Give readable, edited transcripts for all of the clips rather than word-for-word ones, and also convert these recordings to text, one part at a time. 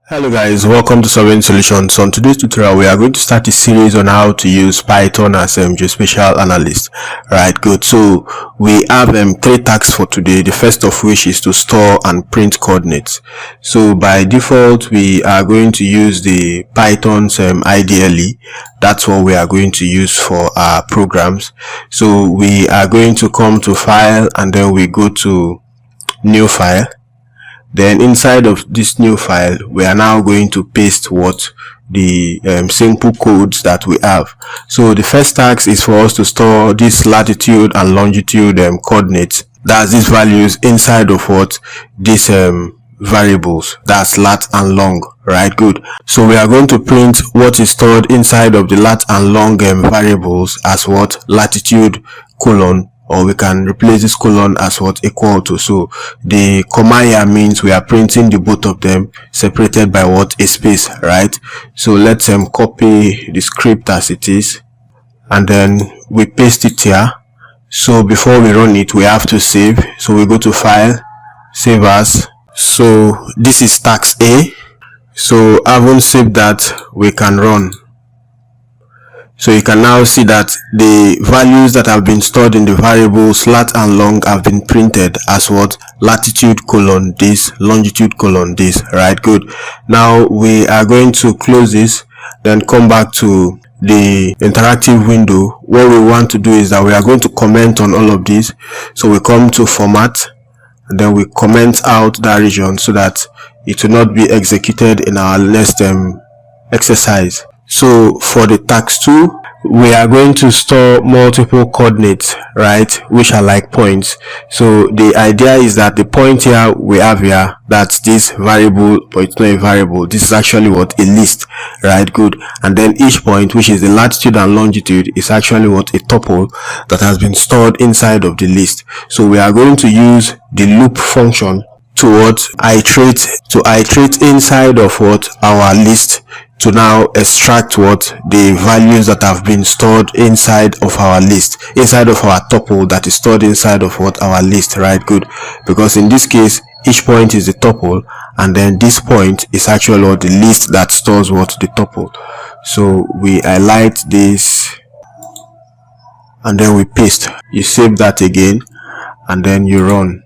Hello guys, welcome to Surveying Solutions. So on today's tutorial, we are going to start a series on how to use Python as geospatial analyst. Right, good. So we have three tasks for today. The first of which is to store and print coordinates. So by default, we are going to use the Python's IDLE. That's what we are going to use for our programs. So we are going to come to File and then we go to New File. Then inside of this new file, we are now going to paste what the simple codes that we have. So the first task is for us to store this latitude and longitude coordinates. That's these values inside of what these variables. That's lat and long. Right, good. So we are going to print what is stored inside of the lat and long variables as what latitude colon, or we can replace this colon as what equal to. So the comma here means we are printing the both of them separated by what a space, right? So let's copy the script as it is and then we paste it here. So before we run it, we have to save. So we go to File, Save As. So this is task A. So having saved that, we can run. So you can now see that the values that have been stored in the variables lat and long have been printed as what latitude colon this, longitude colon this. Right, good. Now we are going to close this, then come back to the interactive window. What we want to do is that we are going to comment on all of these. So we come to Format and then we comment out that region so that it will not be executed in our next exercise. So for the task 2, we are going to store multiple coordinates, right, which are like points. So the idea is that the point here we have here, that's this variable, but it's not a variable. This is actually what a list, right, good. And then each point, which is the latitude and longitude, is actually what a tuple that has been stored inside of the list. So we are going to use the loop function to iterate inside of what our list to now extract what the values that have been stored inside of our list, inside of our tuple that is stored inside of what our list, right, good. Because in this case, each point is the tuple and then this point is actually what the list that stores what the tuple. So we highlight this and then we paste. You save that again and then you run.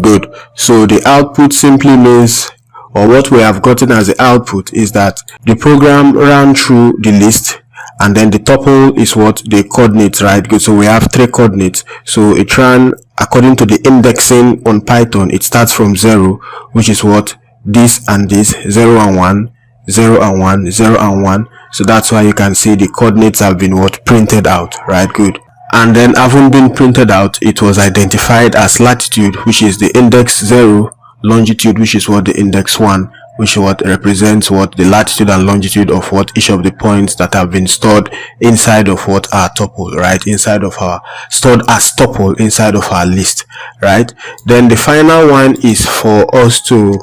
Good. So the output simply means, or what we have gotten as the output is that the program ran through the list and then the tuple is what the coordinates, right, good. So we have 3 coordinates. So it ran according to the indexing on Python. It starts from 0, which is what this and this, 0 and 1, 0 and 1, 0 and 1. So that's why you can see the coordinates have been what printed out, right, good. And then having been printed out, it was identified as latitude, which is the index 0, longitude, which is what the index 1, which is what represents what the latitude and longitude of what each of the points that have been stored inside of what our tuple, right, inside of our stored as tuple inside of our list, right. Then the final one is for us to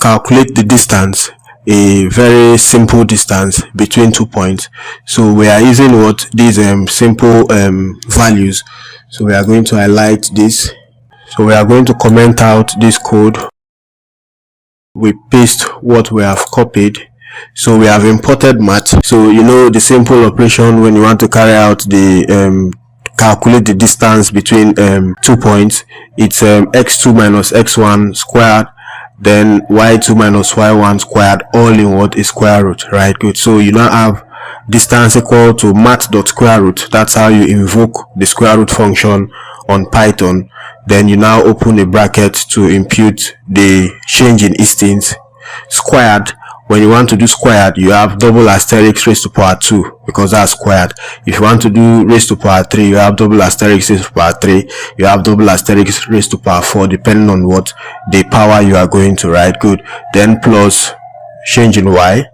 calculate the distance, a very simple distance between 2 points. So we are using what these simple values. So we are going to highlight this. So we are going to comment out this code. We paste what we have copied. So we have imported math. So you know the simple operation when you want to carry out the calculate the distance between 2 points. It's x2 minus x1 squared, then y2 minus y1 squared, all in what is square root, right, good. So you now have distance equal to math.square root. That's how you invoke the square root function on Python. Then you now open a bracket to impute the change in instance. Squared, when you want to do squared, you have double asterisk raised to power 2 because that's squared. If you want to do raised to power 3, you have double asterisk raised to power 3. You have double asterisk raised to power 4 depending on what the power you are going to, right, good. Then plus change in y,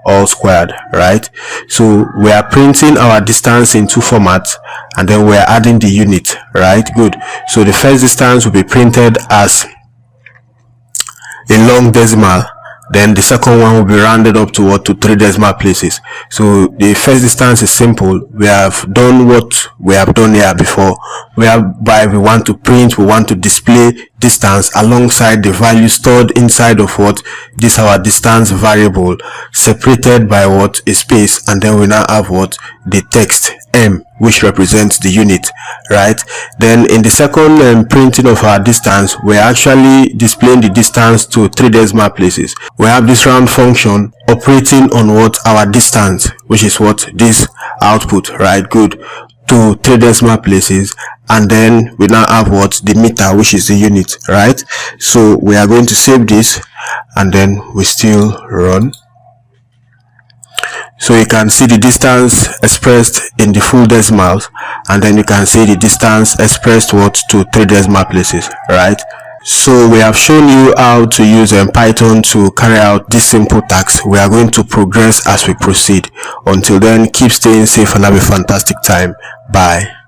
all squared, right. So we are printing our distance in 2 formats and then we are adding the unit, right, good. So the first distance will be printed as a long decimal. then the second one will be rounded up to what, to 3 decimal places. So the first distance is simple. We have done what we have done here before, whereby we want to print, we want to display distance alongside the value stored inside of what, this our distance variable, separated by what, a space, and then we now have what, the text m, which represents the unit, right? Then in the second printing of our distance, we're actually displaying the distance to 3 decimal places. We have this round function operating on what, our distance, which is what, this output, right? Good, to 3 decimal places, and then we now have what, the meter, which is the unit, right? So we are going to save this, and then we still run. So you can see the distance expressed in the full decimals, and then you can see the distance expressed what, to 3 decimal places, right? So we have shown you how to use Python to carry out this simple task. We are going to progress as we proceed. Until then, keep staying safe and have a fantastic time. Bye.